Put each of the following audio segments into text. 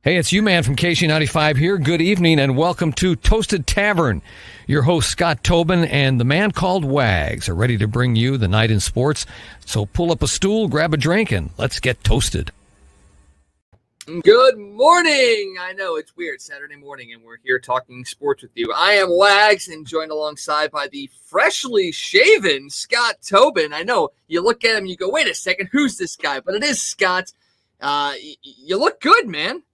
Hey, it's you, man, from KC95 here. Good evening and welcome to Toasted Tavern. Your host, Scott Tobin, and the man called Wags are ready to bring you the night in sports. So pull up a stool, grab a drink, and let's get toasted. Good morning. I know it's weird, Saturday morning, and we're here talking sports with you. I am Wags, and joined alongside by the freshly shaven Scott Tobin. I know you look at him, you go, wait a second, who's this guy? But it is Scott. You look good, man.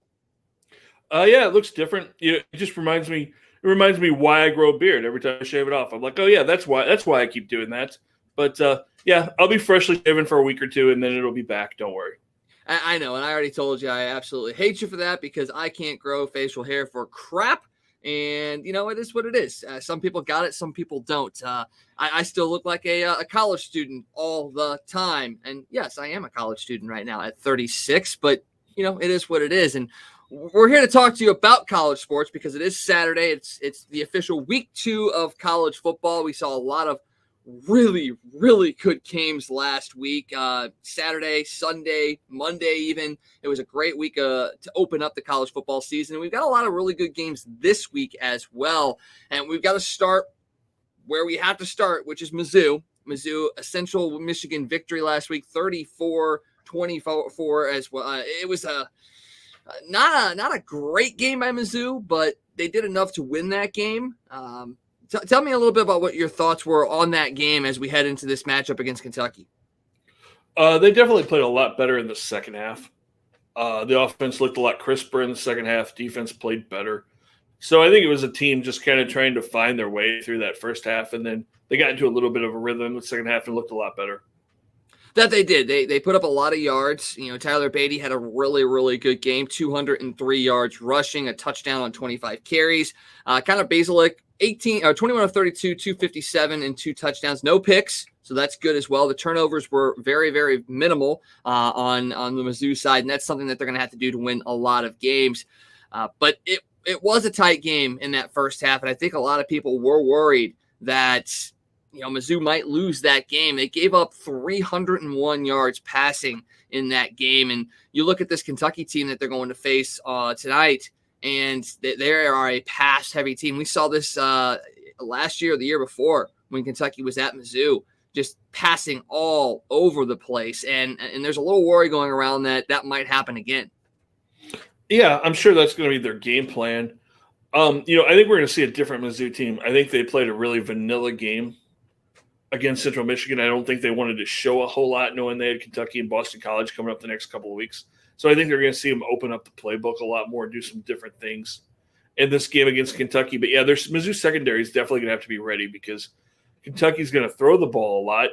Yeah, it looks different. It just reminds me why I grow a beard every time I shave it off. I'm like, oh yeah, that's why I keep doing that. But yeah, I'll be freshly shaven for a week or two, and then it'll be back. Don't worry. I know, and I already told you I absolutely hate you for that because I can't grow facial hair for crap. And, it is what it is. Some people got it, some people don't. I still look like a college student all the time. And, yes, I am a college student right now at 36, but, it is what it is. And we're here to talk to you about college sports because it is Saturday. It's the official week 2 of college football. We saw a lot of really, really good games last week. Saturday, Sunday, Monday even. It was a great week to open up the college football season. And we've got a lot of really good games this week as well. And we've got to start where we have to start, which is Mizzou. Mizzou, a Central Michigan victory last week, 34-24 as well. It was not a great game by Mizzou, but they did enough to win that game. Tell me a little bit about what your thoughts were on that game as we head into this matchup against Kentucky. They definitely played a lot better in the second half. The offense looked a lot crisper in the second half. Defense played better. So I think it was a team just kind of trying to find their way through that first half, and then they got into a little bit of a rhythm in the second half and looked a lot better. That they did. They put up a lot of yards. Tyler Beatty had a really, really good game, 203 yards rushing, a touchdown on 25 carries. Connor Bazelak, 21 of 32, 257, and 2 touchdowns. No picks, so that's good as well. The turnovers were very, very minimal on the Mizzou side, and that's something that they're going to have to do to win a lot of games. But it was a tight game in that first half, and I think a lot of people were worried that Mizzou might lose that game. They gave up 301 yards passing in that game. And you look at this Kentucky team that they're going to face tonight, and they are a pass-heavy team. We saw this last year or the year before when Kentucky was at Mizzou, just passing all over the place. And there's a little worry going around that might happen again. Yeah, I'm sure that's going to be their game plan. I think we're going to see a different Mizzou team. I think they played a really vanilla game against Central Michigan. I don't think they wanted to show a whole lot knowing they had Kentucky and Boston College coming up the next couple of weeks. So I think they're going to see them open up the playbook a lot more, do some different things in this game against Kentucky. But yeah, Mizzou secondary is definitely going to have to be ready because Kentucky's going to throw the ball a lot,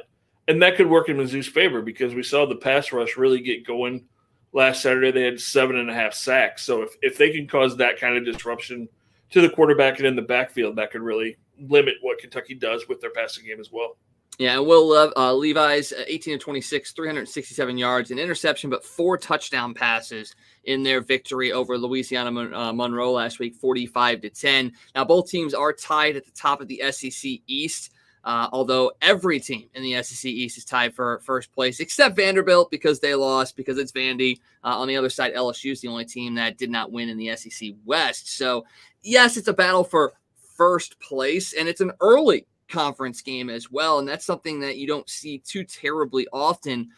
and that could work in Mizzou's favor because we saw the pass rush really get going last Saturday. They had 7.5 sacks. So if they can cause that kind of disruption to the quarterback and in the backfield, that could really limit what Kentucky does with their passing game as well. Yeah, and Will Levis, 18 of 26, 367 yards, an interception, but 4 touchdown passes in their victory over Louisiana Monroe last week, 45-10. Now, both teams are tied at the top of the SEC East, although every team in the SEC East is tied for first place, except Vanderbilt because they lost, because it's Vandy. On the other side, LSU is the only team that did not win in the SEC West. So, yes, it's a battle for first place, and it's an early conference game as well, and that's something that you don't see too terribly often.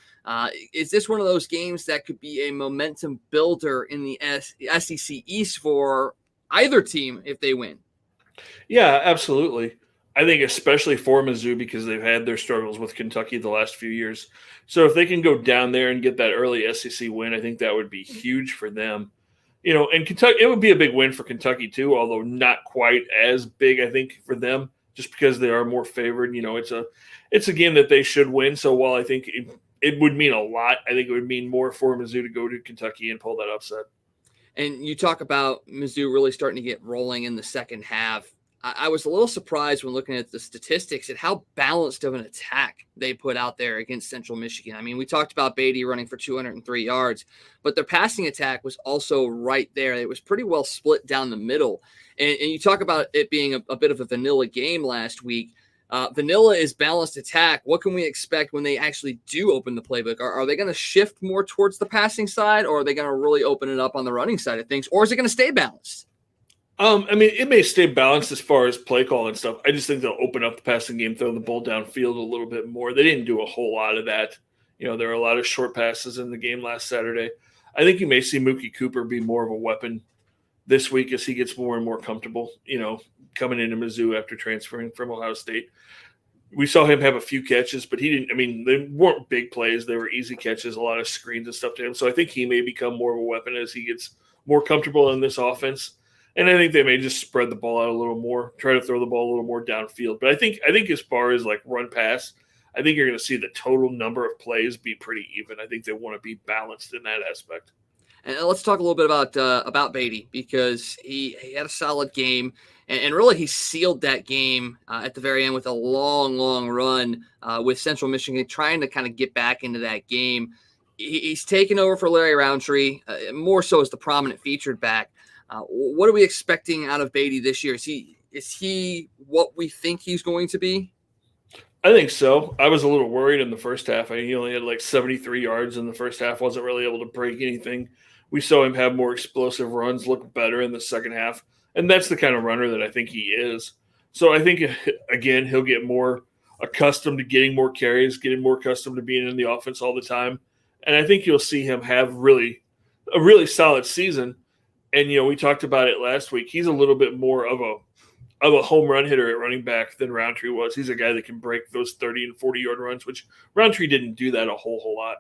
Is this one of those games that could be a momentum builder in the SEC East for either team if they win? Yeah, absolutely. I think especially for Mizzou because they've had their struggles with Kentucky the last few years. So if they can go down there and get that early SEC win, I think that would be huge for them. And Kentucky, it would be a big win for Kentucky too, although not quite as big, I think, for them. Just because they are more favored, it's a game that they should win. So while I think it would mean a lot, I think it would mean more for Mizzou to go to Kentucky and pull that upset. And you talk about Mizzou really starting to get rolling in the second half. I was a little surprised when looking at the statistics at how balanced of an attack they put out there against Central Michigan. I mean, we talked about Beatty running for 203 yards, but their passing attack was also right there. It was pretty well split down the middle. And you talk about it being a bit of a vanilla game last week. Vanilla is balanced attack. What can we expect when they actually do open the playbook? Are they going to shift more towards the passing side, or are they going to really open it up on the running side of things, or is it going to stay balanced? I mean, it may stay balanced as far as play call and stuff. I just think they'll open up the passing game, throw the ball downfield a little bit more. They didn't do a whole lot of that. There were a lot of short passes in the game last Saturday. I think you may see Mookie Cooper be more of a weapon this week as he gets more and more comfortable, coming into Mizzou after transferring from Ohio State. We saw him have a few catches, but he didn't. I mean, they weren't big plays. They were easy catches, a lot of screens and stuff to him. So I think he may become more of a weapon as he gets more comfortable in this offense. And I think they may just spread the ball out a little more, try to throw the ball a little more downfield. But I think as far as like run pass, I think you're going to see the total number of plays be pretty even. I think they want to be balanced in that aspect. And let's talk a little bit about Beatty, because he had a solid game, and really he sealed that game at the very end with a long run with Central Michigan, trying to kind of get back into that game. He's taken over for Larry Roundtree, more so as the prominent featured back. What are we expecting out of Beatty this year? Is he what we think he's going to be? I think so. I was a little worried in the first half. He only had like 73 yards in the first half, wasn't really able to break anything. We saw him have more explosive runs, look better in the second half, and that's the kind of runner that I think he is. So I think, again, he'll get more accustomed to getting more carries, getting more accustomed to being in the offense all the time, and I think you'll see him have a really solid season. And, we talked about it last week. He's a little bit more of a home run hitter at running back than Roundtree was. He's a guy that can break those 30 and 40-yard runs, which Roundtree didn't do that a whole lot.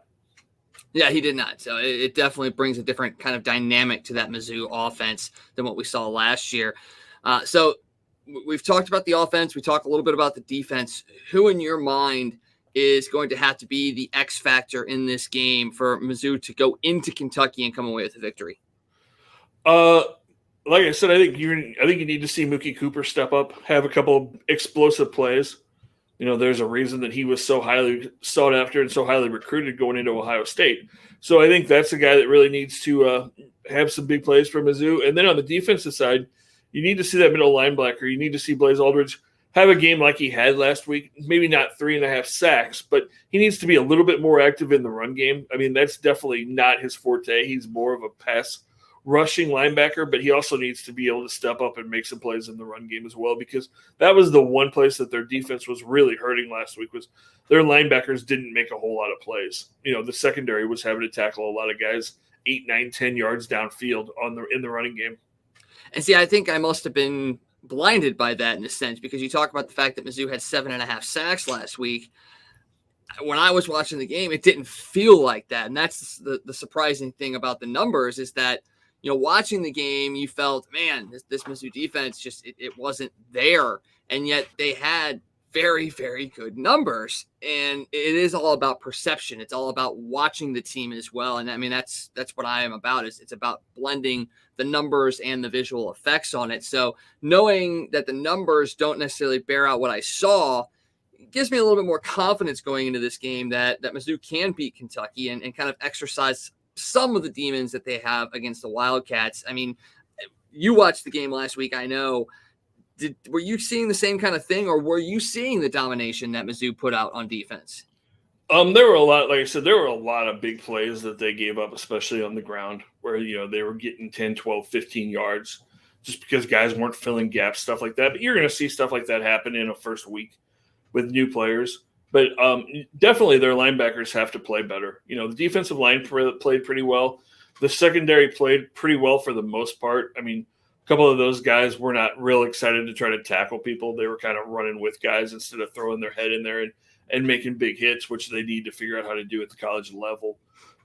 Yeah, he did not. So it definitely brings a different kind of dynamic to that Mizzou offense than what we saw last year. So we've talked about the offense. We talked a little bit about the defense. Who in your mind is going to have to be the X factor in this game for Mizzou to go into Kentucky and come away with a victory? Like I said, I think you need to see Mookie Cooper step up, have a couple of explosive plays. There's a reason that he was so highly sought after and so highly recruited going into Ohio State. So I think that's a guy that really needs to have some big plays for Mizzou. And then on the defensive side, you need to see that middle linebacker. You need to see Blaze Aldridge have a game like he had last week. Maybe not 3.5 sacks, but he needs to be a little bit more active in the run game. I mean, that's definitely not his forte. He's more of a pass rushing linebacker, but he also needs to be able to step up and make some plays in the run game as well, because that was the one place that their defense was really hurting last week, was their linebackers didn't make a whole lot of plays. The secondary was having to tackle a lot of guys 8, 9, 10 yards downfield in the running game. And see, I think I must have been blinded by that in a sense, because you talk about the fact that Mizzou had 7.5 sacks last week. When I was watching the game, it didn't feel like that. And that's the surprising thing about the numbers, is that watching the game, you felt, man, this Mizzou defense just it wasn't there, and yet they had very, very good numbers. And it is all about perception. It's all about watching the team as well. And I mean, that's what I am about. It's about blending the numbers and the visual effects on it. So knowing that the numbers don't necessarily bear out what I saw gives me a little bit more confidence going into this game that Mizzou can beat Kentucky and kind of exercise some of the demons that they have against the Wildcats. I mean, you watched the game last week, I know. Were you seeing the same kind of thing, or were you seeing the domination that Mizzou put out on defense? There were a lot, like I said, there were a lot of big plays that they gave up, especially on the ground, where, they were getting 10, 12, 15 yards just because guys weren't filling gaps, stuff like that. But you're going to see stuff like that happen in a first week with new players. But definitely their linebackers have to play better. The defensive line played pretty well. The secondary played pretty well for the most part. I mean, a couple of those guys were not real excited to try to tackle people. They were kind of running with guys instead of throwing their head in there and making big hits, which they need to figure out how to do at the college level.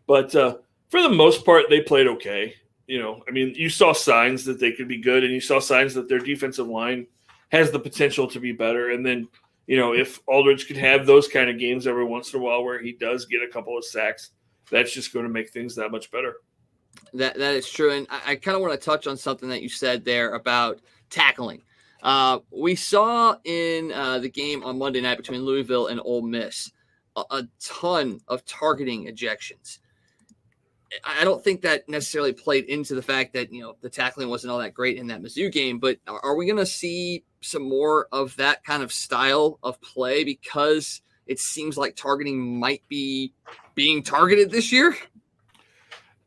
But for the most part, they played okay. I mean, you saw signs that they could be good, and you saw signs that their defensive line has the potential to be better. And then, if Aldridge could have those kind of games every once in a while where he does get a couple of sacks, that's just going to make things that much better. That is true. And I kind of want to touch on something that you said there about tackling. We saw in the game on Monday night between Louisville and Ole Miss a ton of targeting ejections. I don't think that necessarily played into the fact that, the tackling wasn't all that great in that Mizzou game, but are we going to see some more of that kind of style of play because it seems like targeting might be being targeted this year?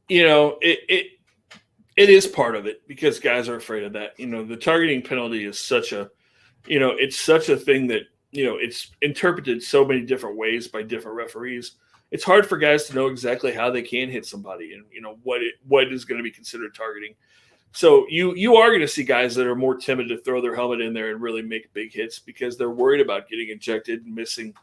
It is part of it because guys are afraid of that. The targeting penalty is such a, it's such a thing that, it's interpreted so many different ways by different referees. It's hard for guys to know exactly how they can hit somebody and, what is going to be considered targeting. So you are going to see guys that are more timid to throw their helmet in there and really make big hits because they're worried about getting ejected and missing,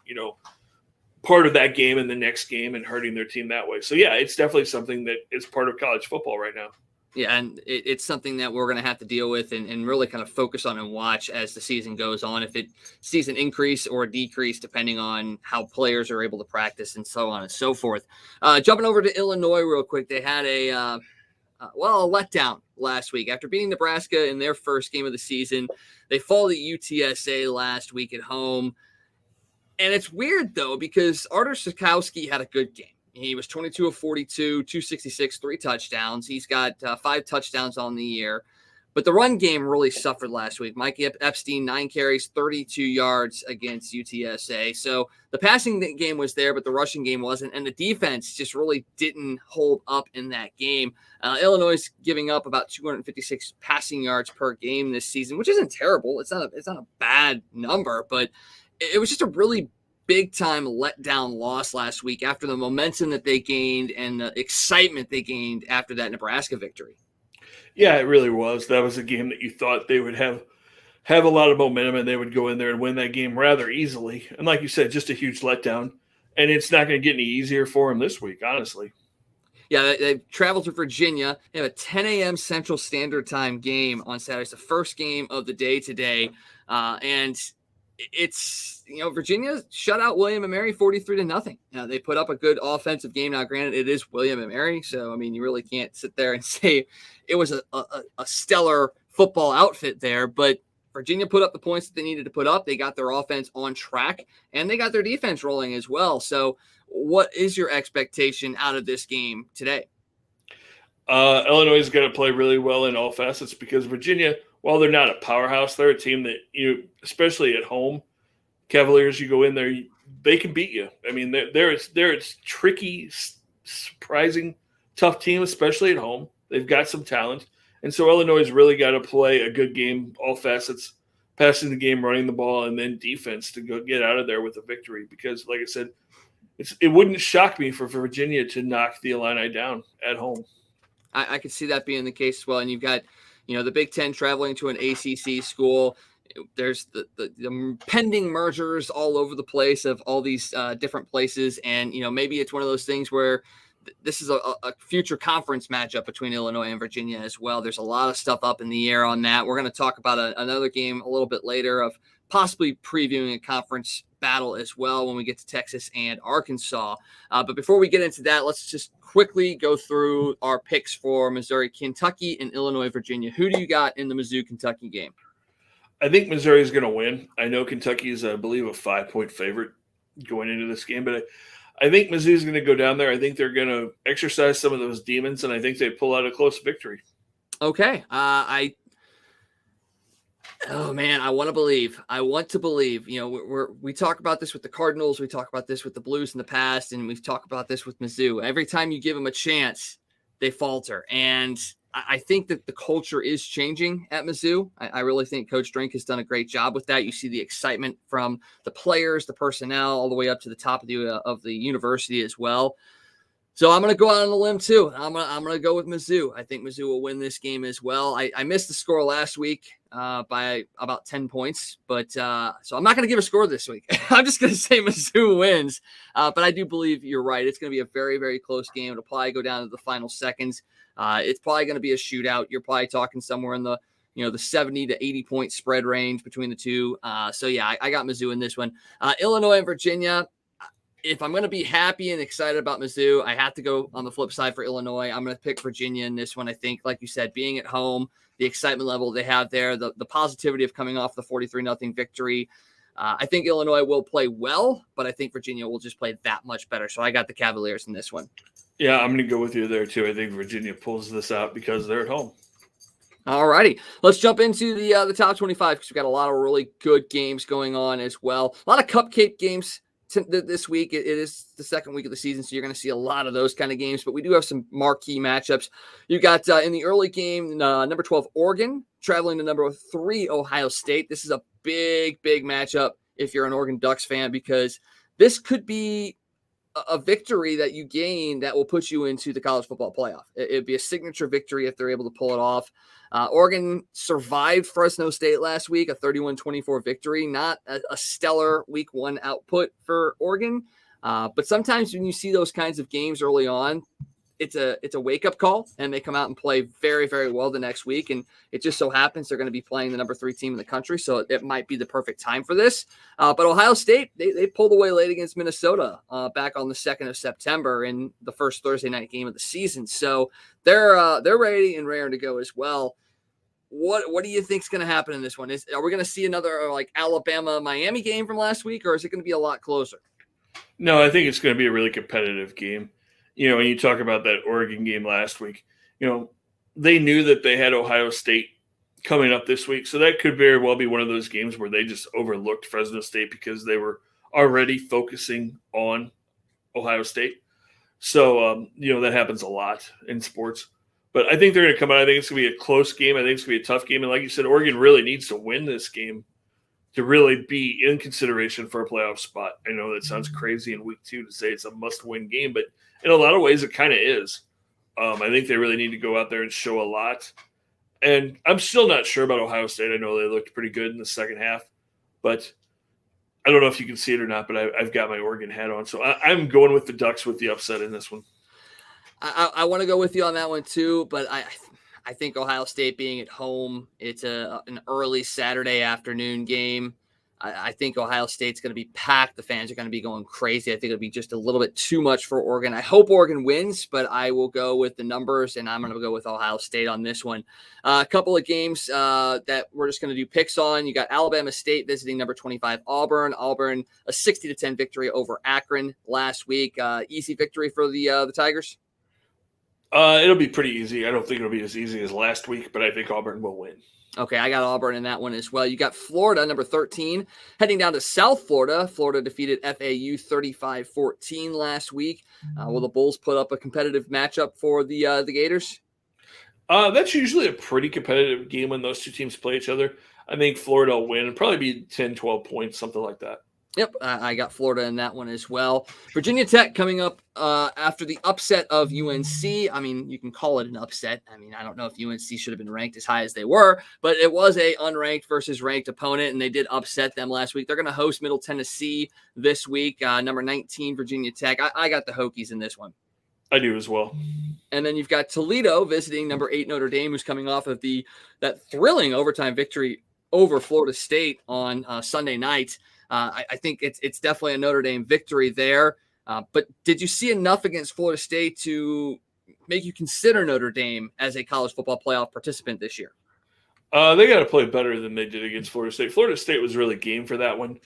part of that game in the next game and hurting their team that way. So, yeah, it's definitely something that is part of college football right now. Yeah, and it's something that we're going to have to deal with and really kind of focus on and watch as the season goes on. If it sees an increase or a decrease, depending on how players are able to practice and so on and so forth. Jumping over to Illinois real quick, they had a letdown last week. After beating Nebraska in their first game of the season, they fall to UTSA last week at home. And it's weird, though, because Artur Sitowski had a good game. He was 22 of 42, 266, 3 touchdowns. He's got 5 touchdowns on the year. But the run game really suffered last week. Mike Epstein, 9 carries, 32 yards against UTSA. So the passing game was there, but the rushing game wasn't. And the defense just really didn't hold up in that game. Illinois is giving up about 256 passing yards per game this season, which isn't terrible. It's not a bad number, but it was just a really big-time letdown loss last week after the momentum that they gained and the excitement they gained after that Nebraska victory. Yeah, it really was. That was a game that you thought they would have a lot of momentum and they would go in there and win that game rather easily. And like you said, just a huge letdown. And it's not going to get any easier for them this week, honestly. Yeah, they traveled to Virginia. They have a 10 a.m. Central Standard Time game on Saturday. It's the first game of the day today. And it's, Virginia shut out William & Mary 43-0. They put up a good offensive game. Now, granted, it is William & Mary, so, you really can't sit there and say it was a stellar football outfit there, but Virginia put up the points that they needed to put up. They got their offense on track, and they got their defense rolling as well. So what is your expectation out of this game today? Illinois is going to play really well in all facets because Virginia, while they're not a powerhouse, they're a team that especially at home, Cavaliers, you go in there, they can beat you. They're a tricky, surprising, tough team, especially at home. They've got some talent. And so Illinois has really got to play a good game, all facets, passing the game, running the ball, and then defense to go get out of there with a victory. Because, like I said, it wouldn't shock me for Virginia to knock the Illini down at home. I could see that being the case as well. And you've got, the Big Ten traveling to an ACC school. There's the pending mergers all over the place of all these different places. And, maybe it's one of those things where this is a future conference matchup between Illinois and Virginia as well. There's a lot of stuff up in the air on that. We're going to talk about another game a little bit later of possibly previewing a conference battle as well when we get to Texas and Arkansas. But before we get into that, let's just quickly go through our picks for Missouri, Kentucky, and Illinois, Virginia. Who do you got in the Mizzou-Kentucky game? I think Missouri is going to win. I know Kentucky is, I believe, a 5-point favorite going into this game, but I think Mizzou is going to go down there. I think they're going to exercise some of those demons, and I think they pull out a close victory. Okay. I want to believe. We talk about this with the Cardinals. We talk about this with the Blues in the past, and we've talked about this with Mizzou. Every time you give them a chance, they falter. And I think that the culture is changing at Mizzou. I really think Coach Drink has done a great job with that. You see the excitement from the players, the personnel, all the way up to the top of the university as well. So I'm going to go out on a limb too. I'm going to go with Mizzou. I think Mizzou will win this game as well. I missed the score last week by about 10 points, but so I'm not going to give a score this week. I'm just going to say Mizzou wins. But I do believe you're right. It's going to be a very, very close game. It'll probably go down to the final seconds. It's probably going to be a shootout. You're probably talking somewhere in the 70 to 80 point spread range between the two. So yeah, I got Mizzou in this one. Illinois and Virginia. If I'm going to be happy and excited about Mizzou, I have to go on the flip side for Illinois. I'm going to pick Virginia in this one. I think, like you said, being at home, the excitement level they have there, the positivity of coming off the 43-0 victory. I think Illinois will play well, but I think Virginia will just play that much better. So I got the Cavaliers in this one. Yeah, I'm going to go with you there too. I think Virginia pulls this out because they're at home. All righty, let's jump into the top 25 because we've got a lot of really good games going on as well. A lot of cupcake games this week. It is the second week of the season, so you're going to see a lot of those kind of games. But we do have some marquee matchups. You got in the early game, number 12 Oregon traveling to number 3 Ohio State. This is a big matchup if you're an Oregon Ducks fan because this could be a victory that you gain that will put you into the college football playoff. It'd be a signature victory if they're able to pull it off. Oregon survived Fresno State last week, a 31-24 victory. Not a stellar week one output for Oregon. But sometimes when you see those kinds of games early on, it's a wake-up call, and they come out and play very, very well the next week. And it just so happens they're going to be playing the number 3 team in the country, so it might be the perfect time for this. But Ohio State, they pulled away late against Minnesota back on the 2nd of September in the first Thursday night game of the season. So they're ready and raring to go as well. What do you think is going to happen in this one? Are we going to see another like Alabama-Miami game from last week, or is it going to be a lot closer? No, I think it's going to be a really competitive game. When you talk about that Oregon game last week, they knew that they had Ohio State coming up this week. So that could very well be one of those games where they just overlooked Fresno State because they were already focusing on Ohio State. So, that happens a lot in sports. But I think they're going to come out. I think it's going to be a close game. I think it's going to be a tough game. And like you said, Oregon really needs to win this game to really be in consideration for a playoff spot. I know that sounds crazy in week 2 to say it's a must-win game, but in a lot of ways, it kind of is. I think they really need to go out there and show a lot. And I'm still not sure about Ohio State. I know they looked pretty good in the second half, but I don't know if you can see it or not, but I've got my Oregon hat on. So I'm going with the Ducks with the upset in this one. I want to go with you on that one too, but I think Ohio State being at home, it's an early Saturday afternoon game. I think Ohio State's going to be packed. The fans are going to be going crazy. I think it'll be just a little bit too much for Oregon. I hope Oregon wins, but I will go with the numbers, and I'm going to go with Ohio State on this one. A couple of games that we're just going to do picks on. You got Alabama State visiting number 25 Auburn. Auburn, a 60-10 victory over Akron last week. Easy victory for the Tigers? It'll be pretty easy. I don't think it'll be as easy as last week, but I think Auburn will win. Okay, I got Auburn in that one as well. You got Florida, number 13, heading down to South Florida. Florida defeated FAU 35-14 last week. Will the Bulls put up a competitive matchup for the Gators? That's usually a pretty competitive game when those two teams play each other. I think Florida will win. It'll probably be 10, 12 points, something like that. Yep, I got Florida in that one as well. Virginia Tech coming up after the upset of UNC. I mean, you can call it an upset. I mean, I don't know if UNC should have been ranked as high as they were, but it was a unranked versus ranked opponent, and they did upset them last week. They're going to host Middle Tennessee this week, number 19 Virginia Tech. I got the Hokies in this one. I do as well. And then you've got Toledo visiting number 8 Notre Dame, who's coming off of that thrilling overtime victory over Florida State on Sunday night. I think it's definitely a Notre Dame victory there. But did you see enough against Florida State to make you consider Notre Dame as a college football playoff participant this year? They got to play better than they did against Florida State. Florida State was really game for that one.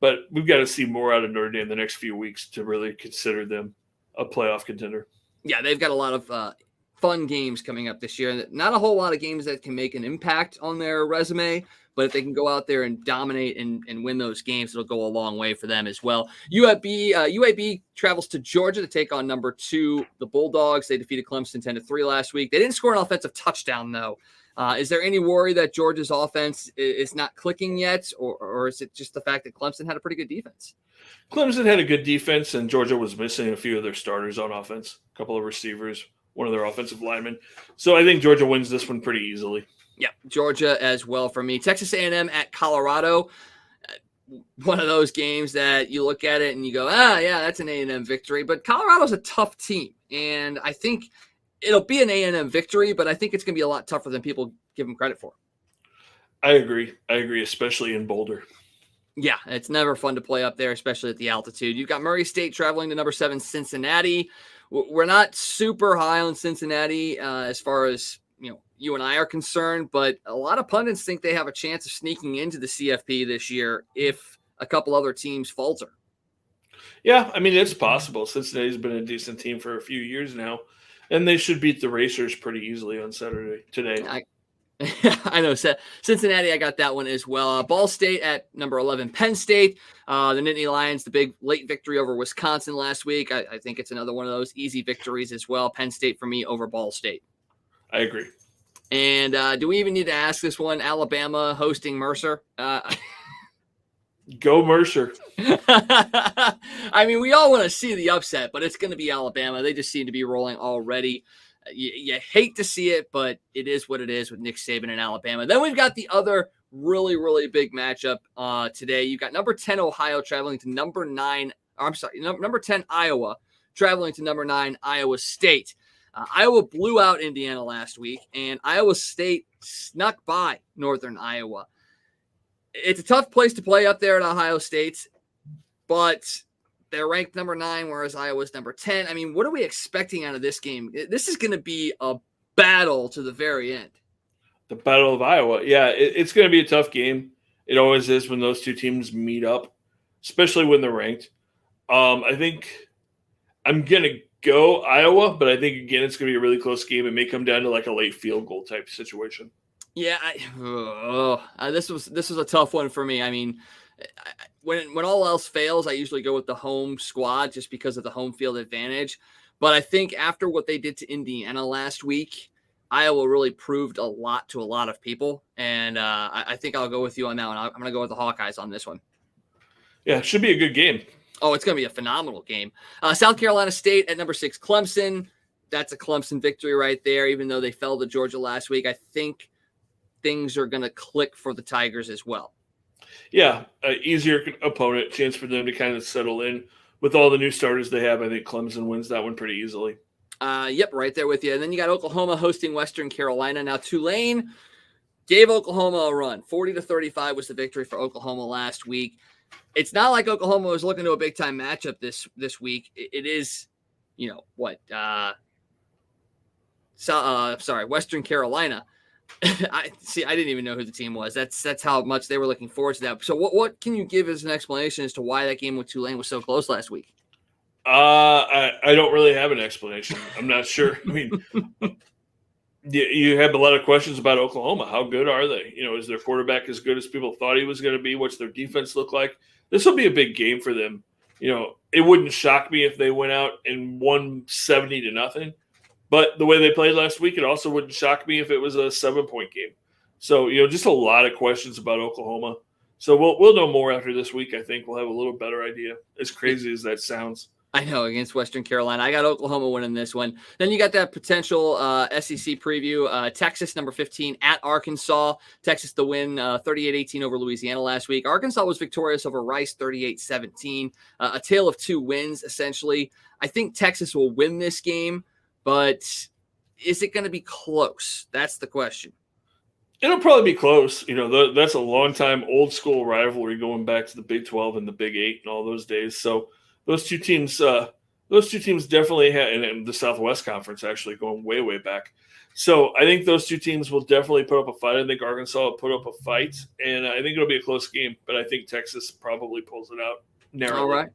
But we've got to see more out of Notre Dame the next few weeks to really consider them a playoff contender. Yeah, they've got a lot of fun games coming up this year. Not a whole lot of games that can make an impact on their resume, but if they can go out there and dominate and win those games, it'll go a long way for them as well. UAB travels to Georgia to take on number 2, the Bulldogs. They defeated Clemson 10-3 last week. They didn't score an offensive touchdown, though. Is there any worry that Georgia's offense is not clicking yet, or is it just the fact that Clemson had a pretty good defense? Clemson had a good defense, and Georgia was missing a few of their starters on offense, a couple of receivers, one of their offensive linemen. So I think Georgia wins this one pretty easily. Yeah, Georgia as well for me. Texas A&M at Colorado. One of those games that you look at it and you go, yeah, that's an A&M victory. But Colorado's a tough team, and I think it'll be an A&M victory, but I think it's going to be a lot tougher than people give them credit for. I agree, especially in Boulder. Yeah, it's never fun to play up there, especially at the altitude. You've got Murray State traveling to number 7 Cincinnati. We're not super high on Cincinnati as far as you and I are concerned, but a lot of pundits think they have a chance of sneaking into the CFP this year if a couple other teams falter. Yeah, I mean, it's possible. Cincinnati's been a decent team for a few years now, and they should beat the Racers pretty easily on today. I know. Cincinnati, I got that one as well. Ball State at number 11, Penn State. The Nittany Lions, the big late victory over Wisconsin last week. I think it's another one of those easy victories as well. Penn State for me over Ball State. I agree. And do we even need to ask this one? Alabama hosting Mercer. Go Mercer. I mean, we all want to see the upset, but it's going to be Alabama. They just seem to be rolling already. You hate to see it, but it is what it is with Nick Saban and Alabama. Then we've got the other really, really big matchup today. You've got number 10 Ohio traveling to number 9. Number 10 Iowa traveling to number 9 Iowa State. Iowa blew out Indiana last week, and Iowa State snuck by Northern Iowa. It's a tough place to play up there at Ohio State, but they're ranked number 9, whereas Iowa's number 10. I mean, what are we expecting out of this game? This is going to be a battle to the very end. The Battle of Iowa. Yeah, it's going to be a tough game. It always is when those two teams meet up, especially when they're ranked. I think I'm going to go Iowa, but I think, again, it's going to be a really close game. It may come down to like a late field goal type situation. Yeah, this was a tough one for me. I mean, when all else fails, I usually go with the home squad just because of the home field advantage. But I think after what they did to Indiana last week, Iowa really proved a lot to a lot of people. And I think I'll go with you on that one. I'm going to go with the Hawkeyes on this one. Yeah, it should be a good game. Oh, it's going to be a phenomenal game. South Carolina State at number 6, Clemson. That's a Clemson victory right there, even though they fell to Georgia last week. I think things are going to click for the Tigers as well. Yeah, easier opponent, chance for them to kind of settle in. With all the new starters they have, I think Clemson wins that one pretty easily. Yep, right there with you. And then you got Oklahoma hosting Western Carolina. Now, Tulane gave Oklahoma a run. 40-35 was the victory for Oklahoma last week. It's not like Oklahoma was looking to a big-time matchup this week. It is, Western Carolina. I didn't even know who the team was. That's how much they were looking forward to that. So what can you give as an explanation as to why that game with Tulane was so close last week? I don't really have an explanation. I'm not sure. I mean, you have a lot of questions about Oklahoma. How good are they? Is their quarterback as good as people thought he was going to be? What's their defense look like? This will be a big game for them. It wouldn't shock me if they went out and won 70-0. But the way they played last week, it also wouldn't shock me if it was a 7-point game. So, just a lot of questions about Oklahoma. So we'll know more after this week. I think we'll have a little better idea, as crazy as that sounds. I know, against Western Carolina. I got Oklahoma winning this one. Then you got that potential SEC preview. Texas, number 15, at Arkansas. Texas the win 38-18 over Louisiana last week. Arkansas was victorious over Rice 38-17. A tale of two wins, essentially. I think Texas will win this game, but is it going to be close? That's the question. It'll probably be close. That's a long-time old-school rivalry going back to the Big 12 and the Big 8 and all those days. So those two teams definitely have, and the Southwest Conference actually going way, way back. So I think those two teams will definitely put up a fight. I think Arkansas will put up a fight, and I think it'll be a close game. But I think Texas probably pulls it out narrowly. All right.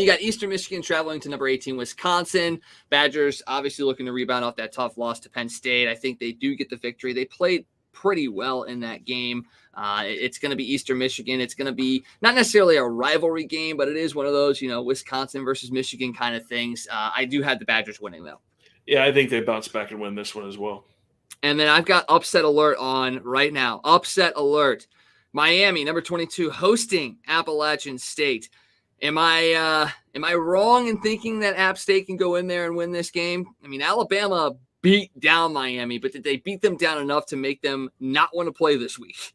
You got Eastern Michigan traveling to number 18, Wisconsin. Badgers obviously looking to rebound off that tough loss to Penn State. I think they do get the victory. They played pretty well in that game. It's going to be Eastern Michigan. It's going to be not necessarily a rivalry game, but it is one of those, Wisconsin versus Michigan kind of things. I do have the Badgers winning, though. Yeah, I think they bounce back and win this one as well. And then I've got upset alert on right now. Upset alert. Miami, number 22, hosting Appalachian State. Am I wrong in thinking that App State can go in there and win this game? I mean, Alabama beat down Miami, but did they beat them down enough to make them not want to play this week?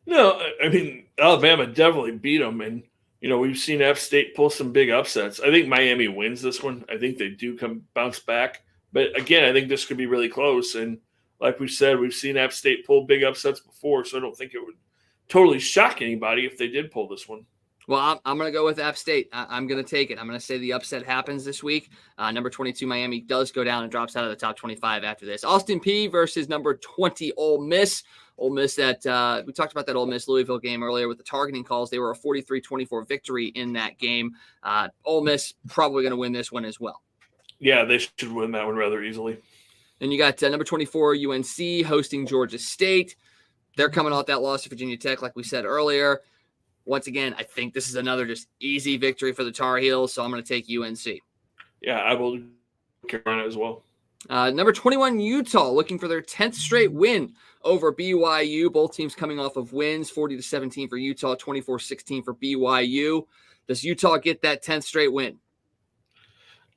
No, I mean, Alabama definitely beat them, and we've seen App State pull some big upsets. I think Miami wins this one. I think they do bounce back, but again, I think this could be really close. And like we said, we've seen App State pull big upsets before, so I don't think it would totally shock anybody if they did pull this one. Well, I'm going to go with App State. I'm going to take it. I'm going to say the upset happens this week. Number 22, Miami, does go down and drops out of the top 25 after this. Austin Peay versus number 20, Ole Miss. Ole Miss we talked about that Ole Miss Louisville game earlier with the targeting calls. They were a 43-24 victory in that game. Ole Miss probably going to win this one as well. Yeah, they should win that one rather easily. And you got number 24 UNC hosting Georgia State. They're coming off that loss to Virginia Tech, like we said earlier. Once again, I think this is another just easy victory for the Tar Heels, so I'm going to take UNC. Yeah, I will Carolina as well. Number 21, Utah, looking for their 10th straight win over BYU. Both teams coming off of wins, 40-17 for Utah, 24-16 for BYU. Does Utah get that 10th straight win?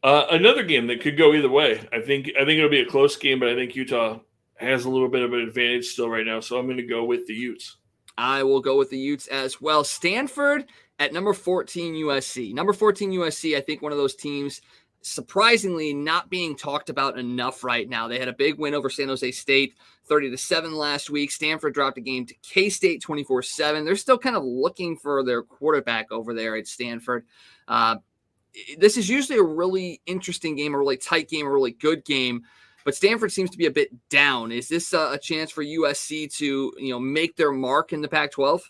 Another game that could go either way. I think it'll be a close game, but I think Utah has a little bit of an advantage still right now, so I'm going to go with the Utes. I will go with the Utes as well. Stanford at number 14 USC. Number 14 USC, I think one of those teams surprisingly not being talked about enough right now. They had a big win over San Jose State, 30-7 last week. Stanford dropped a game to K-State 24-7. They're still kind of looking for their quarterback over there at Stanford. This is usually a really interesting game, a really tight game, a really good game. But Stanford seems to be a bit down. Is this a chance for USC to, make their mark in the Pac-12?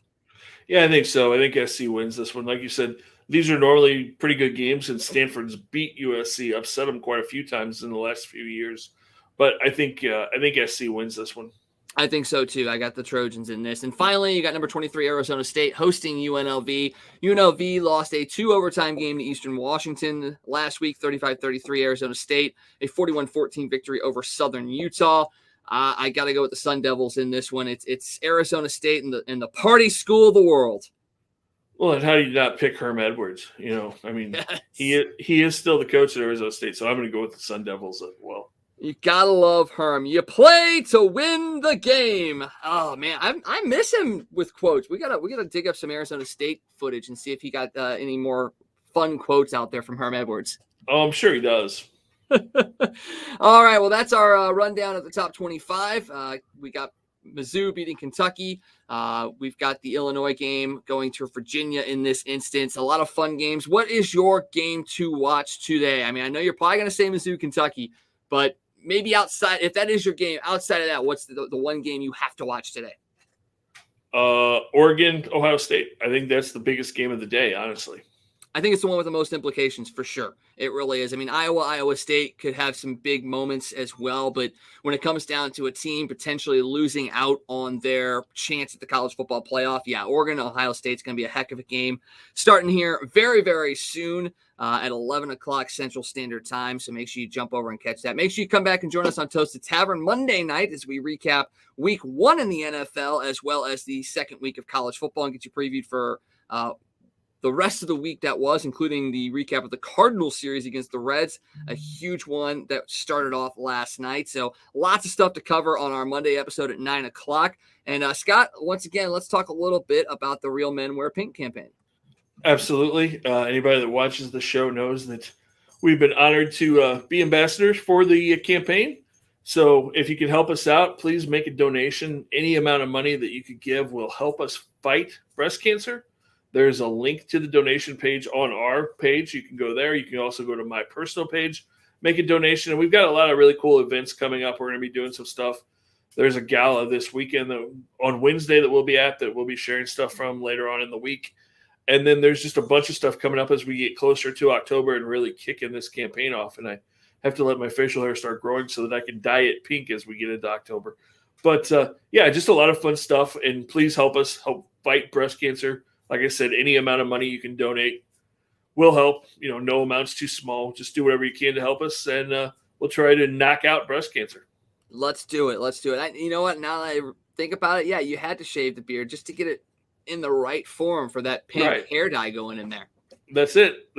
Yeah, I think so. I think SC wins this one. Like you said, these are normally pretty good games, and Stanford's beat USC, upset them quite a few times in the last few years. But I think SC wins this one. I think so, too. I got the Trojans in this. And finally, you got number 23, Arizona State, hosting UNLV. UNLV lost a 2-overtime game to Eastern Washington last week, 35-33 Arizona State, a 41-14 victory over Southern Utah. I got to go with the Sun Devils in this one. It's Arizona State and the party school of the world. Well, and how do you not pick Herm Edwards? Yes. he is still the coach at Arizona State, so I'm going to go with the Sun Devils as well. You gotta love Herm. You play to win the game. Oh man, I miss him with quotes. We gotta dig up some Arizona State footage and see if he got any more fun quotes out there from Herm Edwards. Oh, I'm sure he does. All right, well that's our rundown of the top 25. We got Mizzou beating Kentucky. We've got the Illinois game going to Virginia in this instance. A lot of fun games. What is your game to watch today? I mean, I know you're probably gonna say Mizzou Kentucky, but maybe outside, if that is your game, outside of that, what's the one game you have to watch today? Oregon, Ohio State. I think that's the biggest game of the day, honestly. I think it's the one with the most implications for sure. It really is. I mean, Iowa State could have some big moments as well, but when it comes down to a team potentially losing out on their chance at the college football playoff, yeah, Oregon, Ohio State's going to be a heck of a game starting here very, very soon at 11 o'clock Central Standard Time. So make sure you jump over and catch that. Make sure you come back and join us on Toasted Tavern Monday night as we recap week 1 in the NFL as well as the second week of college football and get you previewed for the rest of the week that was, including the recap of the Cardinals series against the Reds, a huge one that started off last night. So lots of stuff to cover on our Monday episode at 9 o'clock. And Scott, once again, let's talk a little bit about the Real Men Wear Pink campaign. Absolutely. Anybody that watches the show knows that we've been honored to be ambassadors for the campaign. So if you can help us out, please make a donation. Any amount of money that you could give will help us fight breast cancer. There's a link to the donation page on our page. You can go there. You can also go to my personal page, make a donation. And we've got a lot of really cool events coming up. We're going to be doing some stuff. There's a gala this weekend on Wednesday that we'll be sharing stuff from later on in the week. And then there's just a bunch of stuff coming up as we get closer to October and really kicking this campaign off. And I have to let my facial hair start growing so that I can dye it pink as we get into October. But yeah, just a lot of fun stuff. And please help us help fight breast cancer. Like I said, any amount of money you can donate will help. No amount's too small. Just do whatever you can to help us, and we'll try to knock out breast cancer. Let's do it. You know what? Now that I think about it, yeah, you had to shave the beard just to get it in the right form for that pink hair dye going in there. That's it.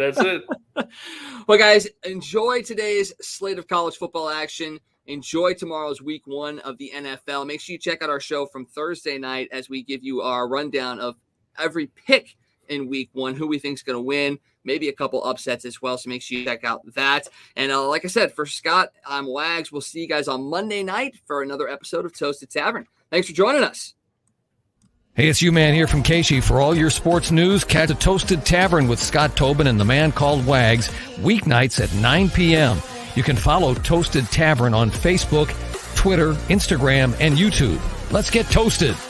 Well, guys, enjoy today's slate of college football action. Enjoy tomorrow's week 1 of the NFL. Make sure you check out our show from Thursday night as we give you our rundown of every pick in week 1, who we think is going to win, maybe a couple upsets as well. So make sure you check out that. And like I said, for Scott, I'm Wags. We'll see you guys on Monday night for another episode of Toasted Tavern. Thanks for joining us. Hey, it's U-Man here from Casey. For all your sports news, catch a Toasted Tavern with Scott Tobin and the man called Wags, weeknights at 9 p.m. You can follow Toasted Tavern on Facebook, Twitter, Instagram, and YouTube. Let's get toasted.